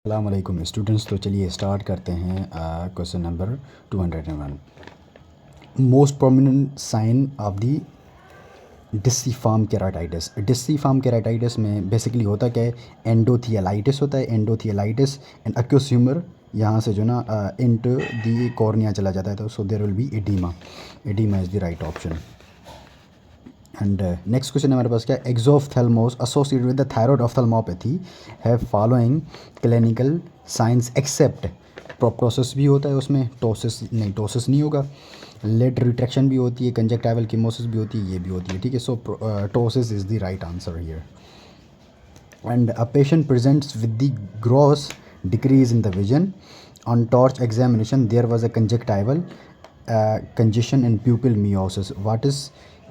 अस्सलाम वालेकुम स्टूडेंट्स। तो चलिए स्टार्ट करते हैं question number 201। Most prominent sign of the disciform keratitis. Disciform keratitis में बेसिकली होता क्या है, एंडोथियलाइटिस होता है, एंडोथियलाइटिस एंड एक्यूस ह्यूमर यहाँ से जो ना इनटू दी कॉर्निया चला जाता है, तो so there will be edema. Edema is the right option. And next question हमारे पास क्या है, exophthalmos associated with the thyroid ophthalmopathy have following clinical signs except. Proptosis भी होता है उसमें, टोसिस नहीं होगा। लेड रिट्रैक्शन भी होती है, कंजक्टाइवल कीमोसिस भी होती है, ये भी होती है, ठीक है। So ptosis is the right answer here. And a patient presents with the gross decrease in the vision. On torch examination, there was a conjunctival congestion and pupil meiosis. What is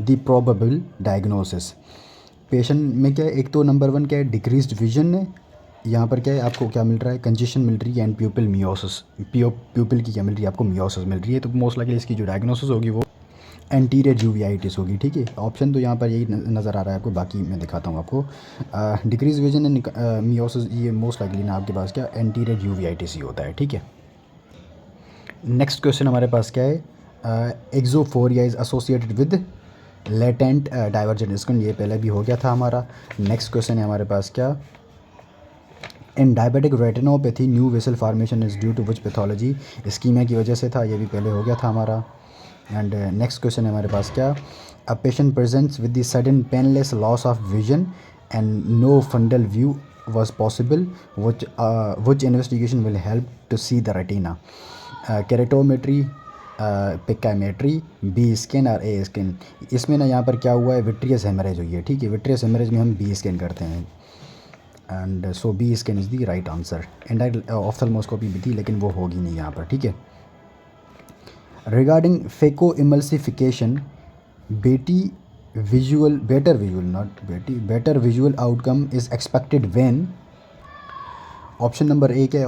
the probable diagnosis? Patient में क्या है, एक तो number one क्या है, decreased vision है। यहाँ पर क्या है, आपको क्या मिल रहा है, कंजेशन मिल रही है एंड प्यूपिल मियोसिस। प्यूपिल की क्या मिल रही है, आपको मियोसिस मिल रही है। तो मोस्ट लाइकली इसकी जो डायग्नोसिस होगी वो एंटीरियर यूवीआइटिस होगी, ठीक है। ऑप्शन तो यहाँ पर यही नज़र आ रहा है आपको, बाकी मैं दिखाता हूँ आपको। डिक्रीज विजन एंड मियोसिस, ये मोस्ट लाइकली ना आपके पास क्या एंटीरियर यूवीआइटिस ही होता है, ठीक है। नेक्स्ट क्वेश्चन हमारे पास क्या है, exophoria is associated with latent divergent squint, ये पहले भी हो गया था हमारा। नेक्स्ट क्वेश्चन है हमारे पास क्या, in diabetic retinopathy new vessel formation is due to which pathology, ischaemia की वजह से था, ये भी पहले हो गया था हमारा। एंड नेक्स्ट क्वेश्चन है हमारे पास क्या, a patient presents with the sudden painless loss of vision and no fundal view was possible, which investigation will help to see the retina? Keratometry, pachymetry, B scan और A scan. इसमें ना यहाँ पर क्या हुआ है, विट्रियस हेमरेज हुई है, ठीक है। विट्रियस हेमरेज में हम बी स्कैन करते हैं and so B scan is the right answer. Indirect ophthalmoscopy भी थी लेकिन वो होगी नहीं यहाँ पर, ठीक है। Regarding phaco emulsification, better visual outcome is expected when? Option number A क्या है,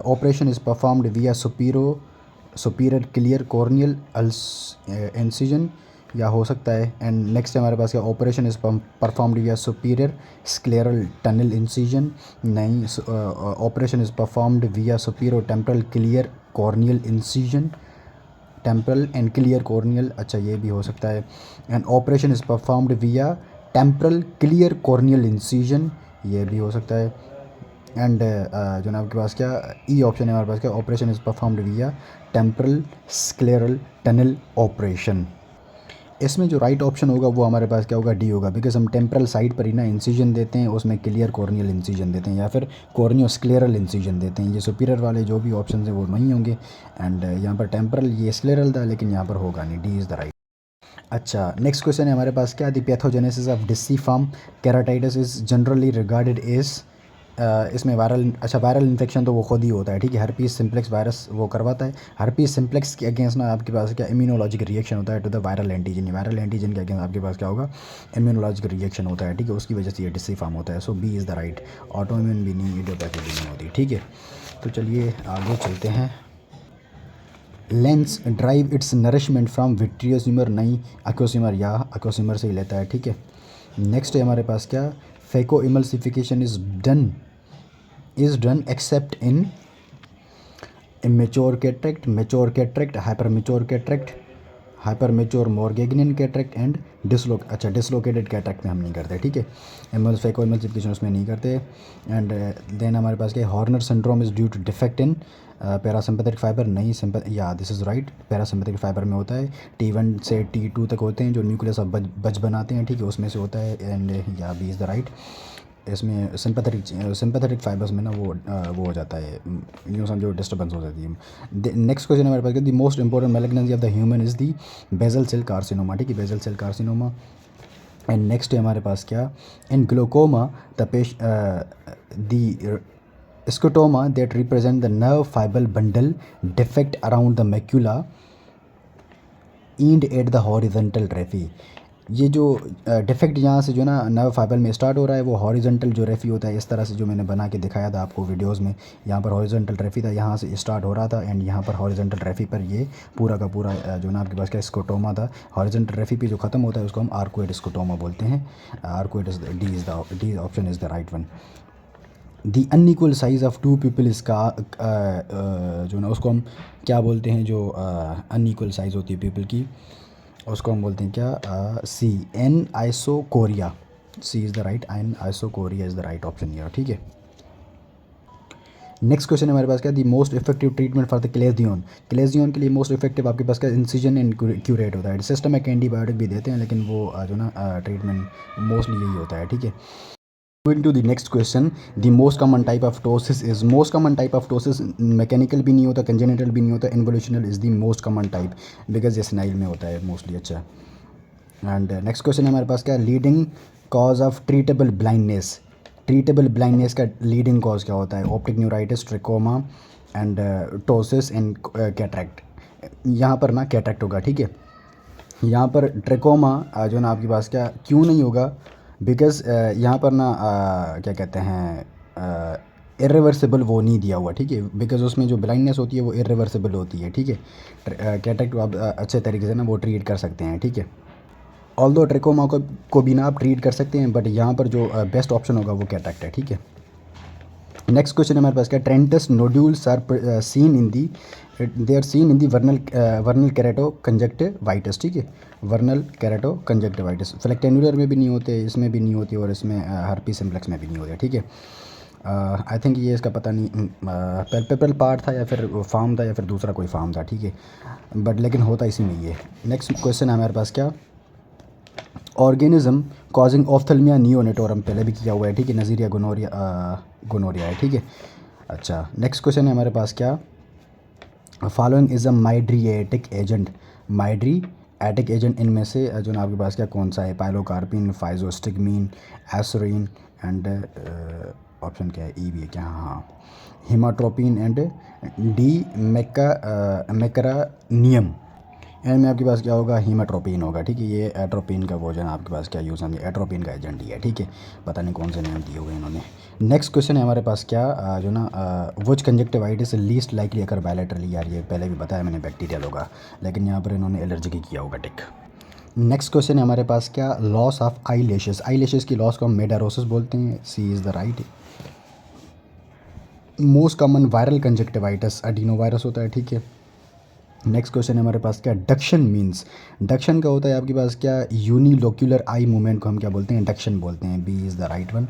ऑपरेशन इज परफॉर्म्ड विया सुपीरियर क्लियर कॉर्नियल इंसिजन, या हो सकता है। एंड नेक्स्ट हमारे पास क्या, ऑपरेशन इज परफॉर्म्ड विया सुपीरियर स्क्लेरल टनल इंसिजन, नहीं। ऑपरेशन इज परफॉर्म्ड विया superior temporal clear corneal incision, temporal and clear corneal, अच्छा ये भी हो सकता है। एंड ऑपरेशन इज परफॉर्म्ड विया टेम्परल क्लियर कॉर्नियल इंसिजन, ये भी हो सकता है। एंड जो ना आपके पास क्या ई ऑप्शन है हमारे पास क्या, ऑपरेशन इज परफॉर्म्ड विया टेम्परल स्क्लेरल टनल ऑपरेशन। इसमें जो राइट ऑप्शन होगा वो हमारे पास क्या होगा, डी होगा, बिकॉज हम टेम्परल साइड पर ही ना इंसिजन देते हैं, उसमें क्लियर कॉर्नियल इंसिजन देते हैं या फिर कॉर्नियोस्क्लेरल इंसिजन देते हैं। ये सुपीरियर वाले जो भी ऑप्शन है वो नहीं होंगे। एंड यहाँ पर टेम्परल ये स्क्लेरल था लेकिन यहाँ पर होगा नहीं, डी इज़ द राइट। अच्छा नेक्स्ट क्वेश्चन है हमारे पास क्या, the pathogenesis of disciform keratitis is generally regarded as, इसमें वायरल इन्फेक्शन तो वो खुद ही होता है, ठीक है। हर्पीस सिम्प्लेक्स वायरस वो करवाता है। हर्पीस सिम्प्लेक्स के अगेंस्ट ना आपके पास क्या इम्यूनोलॉजिक रिएक्शन होता है to the viral antigen. Viral antigen के अगेंस्ट आपके पास क्या होगा, इम्यूनोलॉजिक रिएक्शन होता है, ठीक है। उसकी वजह से ये डिस्सीफार्म होता है। So B is the right. Autoimmune भी नहीं, इडियोपैथी भी नहीं होती, ठीक है। तो चलिए आगे चलते हैं। Lens drive it's nourishment from vitreous humour, नहीं। एक्वोसिमर, या एक्वोसिमर से ही लेता है, ठीक है। नेक्स्ट है हमारे पास क्या, phacoemulsification is done except in immature cataract, mature cataract, hypermature cataract, hypermature morgagnian cataract and dislocated cataract में हम नहीं करते, ठीक है। फेको इमल्सिफिकेशन उसमें नहीं करते। एंड देन हमारे पास क्या, Horner syndrome is due to defect in parasympathetic fibre, नहीं। या this is right, parasympathetic fibre में होता है। T1 से T2 तक होते हैं जो न्यूक्लियस ऑफ बज बनाते हैं, ठीक है, उसमें से होता है। एंड या बी इज़ द राइट। इसमें सिंपैथेटिक फाइबर्स में ना वो हो जाता है, यूँ समझो डिस्टर्बेंस हो जाती है। नेक्स्ट क्वेश्चन हमारे पास, the most important malignancy of the human is the basal cell carcinoma, ठीक है, basal cell carcinoma. And next है हमारे पास क्या, in glaucoma the scotoma that represent the nerve fibre bundle defect around the macula and at the horizontal raphe. ये जो defect यहाँ से जो ना नर्व फाइबर में स्टार्ट हो रहा है वो हॉरिजॉन्टल जो रेफी होता है, इस तरह से जो मैंने बना के दिखाया था आपको वीडियोस में। यहाँ पर हॉरिजॉन्टल रेफी था, यहाँ से स्टार्ट हो रहा था एंड यहाँ पर हॉरिजॉन्टल रेफी पर ये पूरा का पूरा जो ना आपके पास क्या स्कोटोमा था। हॉरिजॉन्टल रेफी पे जो ख़त्म होता है उसको हम आर्कोइड स्कोटोमा बोलते हैं। Arcuate D option is the right one. The unequal size of two pupil इसका जो ना उसको हम क्या बोलते हैं, जो अनइक्वल साइज़ होती है पीपल की, उसको हम बोलते हैं क्या, C anisocoria. C is the right, anisocoria is the right option here, ठीक है। नेक्स्ट क्वेश्चन हमारे पास क्या, the most effective treatment for the chalazion. Chalazion के लिए मोस्ट इफेक्टिव आपके पास क्या, इंसिजन एंड क्यूरेट होता है। सिस्टमिक एंटीबायोटिक भी देते हैं, लेकिन वो जो ना ट्रीटमेंट मोस्टली यही होता है, ठीक है। Going to the next question, the most common type of ptosis is, most common type of ptosis mechanical भी नहीं होता, कंजेनिटल भी नहीं होता, involutional is the most common type, because ये स्नाइल में होता है मोस्टली। अच्छा, एंड नेक्स्ट क्वेश्चन है हमारे पास क्या, leading cause of treatable blindness. Treatable blindness का लीडिंग कॉज क्या होता है, optic neuritis, trachoma and ptosis and cataract. यहाँ पर ना कैटरेक्ट होगा, ठीक है। यहाँ पर ट्रिकोमा जो ना आपके पास क्या क्यों नहीं होगा, बिकॉज यहाँ पर ना क्या कहते हैं, इरिवर्सिबल वो नहीं दिया हुआ, ठीक है, बिकॉज उसमें जो ब्लाइंडनेस होती है वो इरिवर्सिबल होती है, ठीक है। कैटरेक्ट आप अच्छे तरीके से ना वो ट्रीट कर सकते हैं, ठीक है। ऑल्दो ट्रिकोमा को भी ना आप ट्रीट कर सकते हैं, बट यहाँ पर जो बेस्ट ऑप्शन होगा वो कैटरेक्ट है, ठीक है। नेक्स्ट क्वेश्चन हमारे पास क्या, Trantas nodules are seen in the, they are seen in the vernal keratoconjunctivitis, ठीक है। वर्नल कैरेटो कंजक्टिवाइटिस फ्लेक्टेनुलर में भी नहीं होते, इसमें भी नहीं होती, और इसमें हर्पी सिम्प्लेक्स में भी नहीं होते, ठीक है। आई थिंक ये इसका पता नहीं पेल्पेब्रल पार्ट था या फिर फार्म था या फिर दूसरा कोई फार्म था, ठीक है, बट लेकिन होता इसी में ये। नेक्स्ट क्वेश्चन है हमारे पास क्या, ऑर्गेनिज्म कॉजिंग ऑफ्थेल्मिया नियोनेटोरम, पहले भी किया हुआ है, ठीक है। नज़ीरिया गोनोरिया है, ठीक है। अच्छा, नेक्स्ट क्वेश्चन है हमारे पास क्या, following is a mydriatic agent. Mydriatic agent इनमें से जो ना आपके पास क्या कौन सा है, पाइलोकार्पिन, फाइजोस्टिगमीन, एसोरिन एंड ऑप्शन क्या है, ई भी है क्या, हाँ, हिमाट्रोपिन एंड डी मेकरानियम। एंड में आपके पास क्या होगा, हीमाट्रोपिन होगा, ठीक है। ये एट्रोपिन का वो जो है आपके पास क्या यूज़ होंगे, एट्रोपिन का एजेंट ही है, ठीक है। पता नहीं कौन से नाम दिए हुए हैं इन्होंने। नेक्स्ट क्वेश्चन है हमारे पास क्या, जो ना विच कंजक्टिवाइटिस लीस्ट लाइकली अकर बायलैटरली, यार ये पहले भी बताया मैंने, बैक्टीरियल होगा, लेकिन यहाँ पर इन्होंने एलर्जी की किया होगा, टिक। नेक्स्ट क्वेश्चन है हमारे पास क्या, loss of eyelashes. Eyelashes की लॉस को हम मेडारोसिस बोलते हैं, C is the right. Most common viral conjunctivitis adenovirus होता है, ठीक है। नेक्स्ट क्वेश्चन है हमारे पास क्या, डक्शन मीन्स। डक्शन का होता है आपके पास क्या, यूनिलोक्यूलर आई मूवमेंट को हम क्या बोलते हैं, डक्शन बोलते हैं, B is the right one.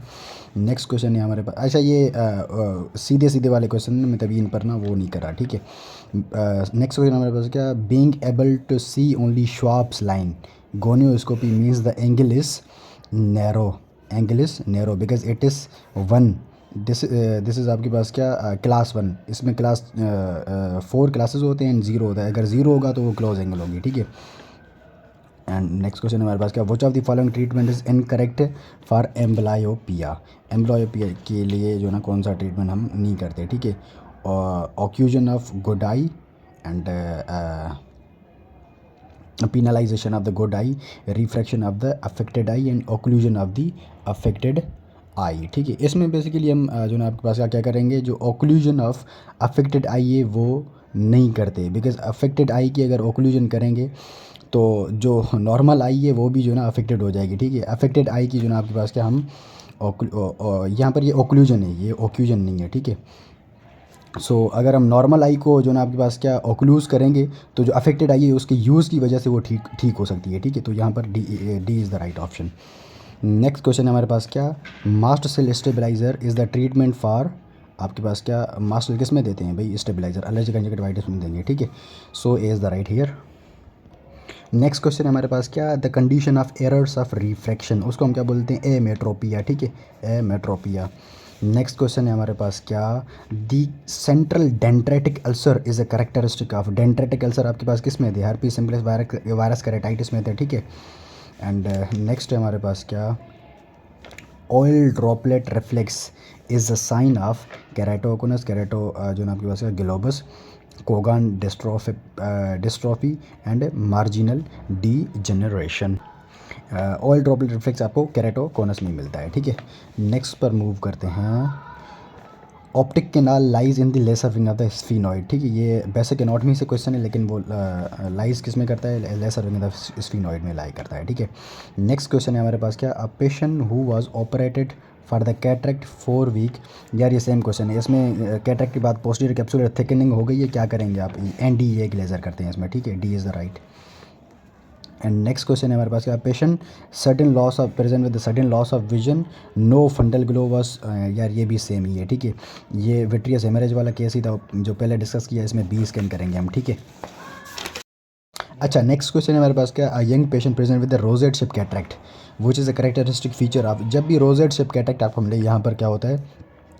Next question है हमारे पास, अच्छा ये सीधे सीधे वाले क्वेश्चन में तभी इन पर ना वो नहीं करा, ठीक है। नेक्स्ट क्वेश्चन हमारे पास क्या, being able to see only Schwalbe's line, gonioscopy means the angle is narrow because it is one. This is आपके पास क्या, क्लास 1, इसमें क्लास 4 क्लासेस होते हैं एंड 0 होता है, अगर 0 होगा तो वो क्लोज एंगल होगी, ठीक है। एंड नेक्स्ट क्वेश्चन हमारे पास क्या, which of the following treatment is incorrect for amblyopia. Amblyopia के लिए जो ना कौन सा ट्रीटमेंट हम नहीं करते, ठीक है। Occlusion of good eye and penalization of the good eye, refraction of the affected eye and occlusion of the affected आई, ठीक है। इसमें बेसिकली हम जो ना आपके पास क्या करेंगे, जो ओक्लूजन ऑफ अफेक्टेड आई है वो नहीं करते, बिकॉज अफेक्टेड आई की अगर ओक्लूजन करेंगे तो जो नॉर्मल आई है वो भी जो ना अफेक्टेड हो जाएगी, ठीक है। अफेक्टेड आई की जो ना आपके पास क्या हम यहाँ पर ये ओक्लूजन है, ये ओक्लूजन नहीं है, ठीक है। सो अगर हम नॉर्मल आई को जो ना आपके पास क्या ओक्लूज़ करेंगे तो जो अफेक्टेड आई है उसके यूज़ की वजह से वो ठीक हो सकती है, ठीक है। तो यहाँ पर D is the right option. Next question है हमारे पास क्या, mast cell stabiliser is the treatment for, आपके पास क्या मास्ट सेल किस में देते हैं भाई, स्टेबलाइज़र, एलर्जिक कंजक्टिवाइटिस में देंगे, ठीक है। So A is the right here. Next question है हमारे पास क्या, the condition of errors of refraction, उसको हम क्या बोलते हैं, एमेट्रोपिया, ठीक है, एमेट्रोपिया। नेक्स्ट क्वेश्चन है हमारे पास क्या, the central dendritic ulcer is a characteristic of. Dendritic ulcer आपके पास किस में थे, हर्पी सिम्प्लेक्स वायरस कैरेटाइटिस में थे, ठीक है। एंड नेक्स्ट है हमारे पास क्या, oil droplet reflex is a sign of keratoconus, kerato जो ना आपके पास है globus, Cogan dystrophy and marginal degeneration. Oil droplet reflex आपको कैरेटोकोनस में मिलता है, ठीक है। नेक्स्ट पर मूव करते हैं, optic canal lies in the lesser wing of the sphenoid, ठीक है। ये बेसिक एनाटॉमी से क्वेश्चन है, लेकिन वो लाइज किस में करता है, lesser wing of the sphenoid में लाई करता है, ठीक है। नेक्स्ट क्वेश्चन है हमारे पास क्या, a patient who was operated for the cataract 4 week. यार ये सेम क्वेश्चन है, इसमें कैटरेक्ट के बाद पोस्टीरियर कैप्सुलर थिकनिंग हो गई है, क्या करेंगे आप, NDA लेज़र करते हैं इसमें, ठीक है, D is the right. And next question है हमारे पास क्या, patient certain loss of present with certain loss of vision, no fundal glows. यार ये भी सेम ही है, ठीक है, ये विट्रियस हेमरेज वाला केस ही था जो पहले डिस्कस किया, इसमें बी स्कैन करेंगे हम, ठीक है। अच्छा नेक्स्ट क्वेश्चन है हमारे पास क्या, a young patient present with the rosette shape cataract which is a characteristic feature of. जब भी रोजेट शेप कैटरेक्ट आपको मिले, यहाँ पर क्या होता है,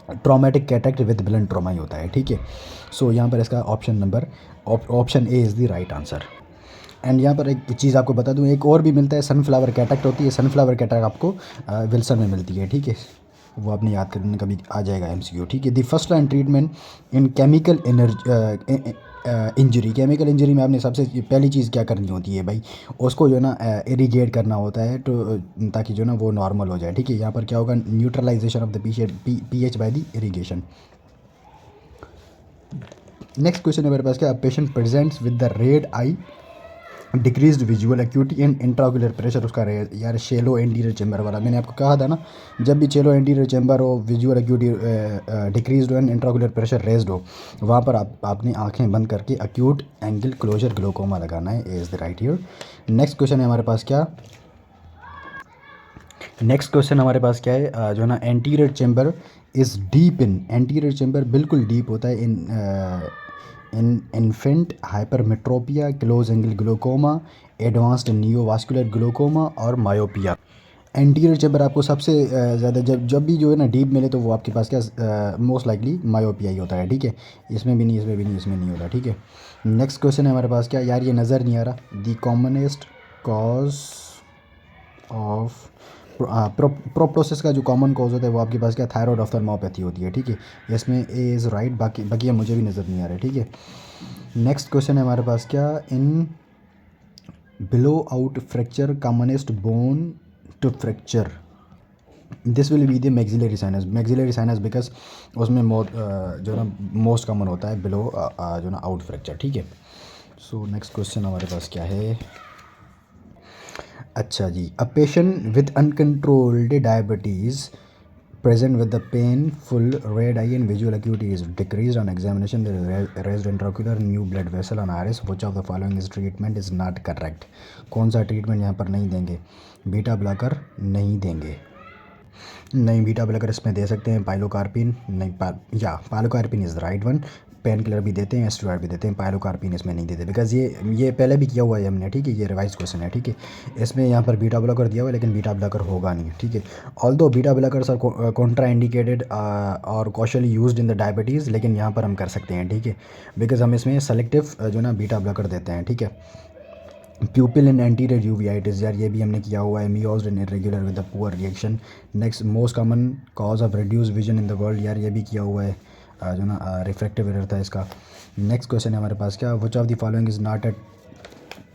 traumatic cataract with blunt trauma ही होता है, ठीक है। सो यहाँ पर इसका option A is the right answer. And यहाँ पर एक चीज़ आपको बता दूँ, एक और भी मिलता है, सनफ्लावर कैटरेक्ट होती है, सनफ्लावर कैटरेक्ट आपको विल्सन में मिलती है, ठीक है, वो आपने याद करने कभी आ जाएगा MCQ, ठीक है। The first line treatment in chemical injury, chemical injury में आपने सबसे पहली चीज़ क्या करनी होती है भाई, उसको जो है ना इरीगेट करना होता है, तो ताकि जो ना वो नॉर्मल हो जाए, ठीक है। यहाँ पर क्या होगा, neutralization of the pH by the irrigation. Next question है मेरे पास क्या, patient presents with the red eye, decreased visual acuity and intraocular pressure, उसका यार शेलो एंटीरियर चैम्बर वाला, मैंने आपको कहा था ना, जब भी शेलो एंटीरियर चैम्बर हो, विजुअल एक्यूटी डिक्रीज्ड हो एंड इंट्राओक्यूलर प्रेशर रेज्ड हो, वहाँ पर आपने आंखें बंद करके एक्यूट एंगल क्लोजर ग्लोकोमा लगाना है, ए is the right here. Next question है हमारे पास क्या, नेक्स्ट क्वेश्चन हमारे पास क्या है, जो ना anterior chamber is deep in, anterior chamber बिल्कुल डीप होता है in infant hypermetropia, close angle glaucoma, advanced neovascular glaucoma और मायोपिया। एंटीरियर चैम्बर आपको सबसे ज़्यादा जब भी जो है ना डीप मिले, तो वो आपके पास क्या मोस्ट लाइकली मायोपिया ही होता है, ठीक है, इसमें भी नहीं, इसमें भी नहीं, इसमें नहीं होता, ठीक है। नेक्स्ट क्वेश्चन है हमारे पास क्या, यार ये नज़र नहीं आ रहा, the commonest cause of proptosis का जो कॉमन कॉज होता है वो आपके पास क्या, थायराइड ऑफ्थल्मोपैथी होती है, ठीक है, इसमें ए इज़ राइट, बाकी मुझे भी नज़र नहीं आ रहा है, ठीक है। नेक्स्ट क्वेश्चन है हमारे पास क्या, in below out fracture commonest bone to fracture, this will be the maxillary sinus because उसमें जो ना मोस्ट कॉमन होता है बिलो जो ना आउट फ्रैक्चर, ठीक है। सो नेक्स्ट क्वेश्चन हमारे पास क्या है, अच्छा जी, a patient with uncontrolled diabetes present with the painful red eye and visual acuity is decreased on examination, there is raised intraocular new blood vessel on iris, which of the following is treatment is not correct। कौन सा treatment यहाँ पर नहीं देंगे, beta blocker नहीं देंगे, नहीं beta blocker इसमें दे सकते हैं, पाइलोकार्पिन नहीं, pilocarpine is the right one, pain killer भी देते हैं, स्टेरॉइड भी देते हैं, पाइलोकार्पिन इसमें नहीं देते, बिकॉज ये पहले भी किया हुआ है हमने, ठीक है, ये रिवाइज क्वेश्चन है, ठीक है। इसमें यहाँ पर बीटा ब्लॉकर दिया हुआ है, लेकिन बीटा ब्लॉकर होगा नहीं, ठीक है। Although beta blockers are contraindicated और cautiously used in the diabetes, लेकिन यहाँ पर हम कर सकते हैं, ठीक है, बिकॉज हम इसमें सेलेक्टिव जो ना बीटा ब्लॉकर देते हैं, ठीक है। प्यूपिल इन एंटीरियर यूवियाइटिस, यार ये भी हमने किया हुआ है, miosed in irregular with the poor reaction. Next most common cause of reduce vision in the world, यार ये भी किया हुआ है, जो ना रिफ्रैक्टिव एरर था इसका। नेक्स्ट क्वेश्चन है हमारे पास क्या, which of the following is not a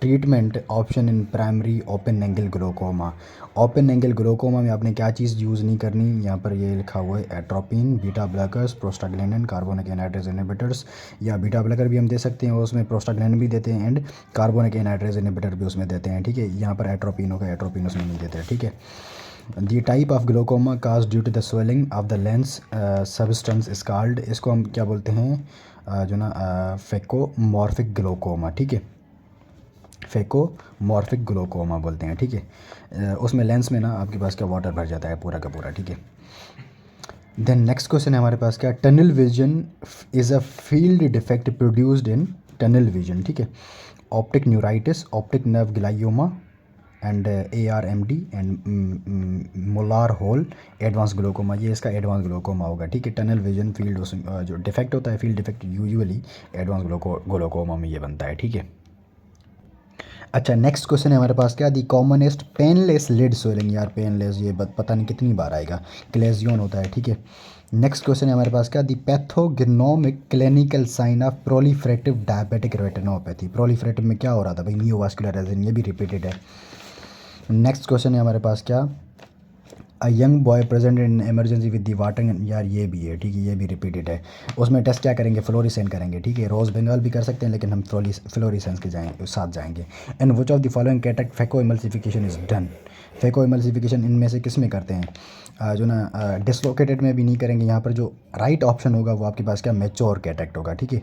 treatment option in primary open angle glaucoma. Open angle glaucoma में आपने क्या चीज़ यूज़ नहीं करनी, यहाँ पर ये लिखा हुआ है atropine, beta blockers, prostaglandin, carbonic anhydrase inhibitors, या बीटा ब्लॉकर भी हम दे सकते हैं, उसमें प्रोस्टाग्लैंडिन भी देते हैं एंड कार्बोनिक एनहाइड्रेज इनहिबिटर भी उसमें देते हैं, ठीक है। यहाँ पर एट्रोपिन होगा, एट्रोपिन उसमें नहीं देते हैं, ठीक है। The type of glaucoma cause due to the swelling of the lens substance called, इसको हम क्या बोलते हैं, जो ना फेकोमॉर्फिक ग्लोकोमा, ठीक है, फेकोमॉर्फिक ग्लोकोमा बोलते हैं, ठीक है। उसमें लेंस में ना आपके पास क्या वाटर भर जाता है पूरा का पूरा, ठीक है। देन नेक्स्ट क्वेश्चन है हमारे पास क्या, tunnel vision is a field defect produced in tunnel vision, ठीक है, optic neuritis, optic nerve glioma and ARMD and macular hole advance glaucoma, ये इसका एडवांस ग्लोकोमा होगा, ठीक है। टनल विजन फील्ड जो डिफेक्ट होता है, field defect usually advance glaucoma में ये बनता है, ठीक है। अच्छा नेक्स्ट क्वेश्चन है हमारे पास क्या, दी कॉमनेस्ट पेनलेस लिड स्वेलिंग, यार पेनलेस ये पता नहीं कितनी बार आएगा, क्लेजियन होता है, ठीक है। नेक्स्ट क्वेश्चन है हमारे पास क्या, the pathognomonic clinical sign of proliferative diabetic retinopathy, proliferative में क्या हो रहा था भाई, नियोवास्कुलर, ये भी रिपीटेड है। नेक्स्ट क्वेश्चन है हमारे पास क्या, a young boy present in emergency with the water, यार ये भी है, ठीक है, ये भी रिपीटेड है। उसमें टेस्ट क्या करेंगे, फ्लोरिसेंट करेंगे, ठीक है, रोज बेंगाल भी कर सकते हैं, लेकिन हम फ्लोरिसेंस के साथ जाएंगे। And which of the following cataract phaco emulsification is done, phaco emulsification इनमें से किस में करते हैं? जो ना डिसलोकेटेड में भी नहीं करेंगे। यहाँ पर जो राइट ऑप्शन होगा वो आपके पास क्या मैच्योर कैटरेक्ट होगा, ठीक है।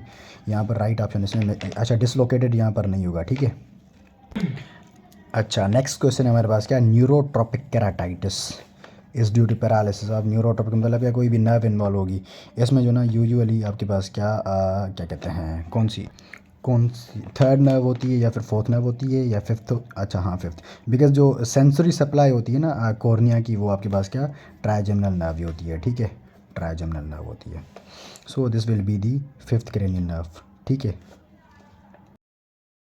यहाँ पर राइट ऑप्शन इसमें अच्छा डिसलोकेटेड यहाँ पर नहीं होगा, ठीक है। अच्छा नेक्स्ट क्वेश्चन है हमारे पास क्या, neurotrophic keratitis is due to paralysis. अब न्यूरोट्रॉपिक मतलब या कोई भी नर्व इन्वॉल्व होगी इसमें जो ना यूजुअली आपके पास क्या क्या कहते हैं, कौन सी थर्ड नर्व होती है या फिर फोर्थ नर्व होती है या फिफ्थ? अच्छा हाँ फिफ्थ, बिकॉज जो सेंसरी सप्लाई होती है ना कॉर्निया की वो आपके पास क्या ट्राइजेमिनल नर्व ही होती है, ठीक है, ट्राइजेमिनल नर्व होती है। So this will be the fifth cranial nerve, ठीक है।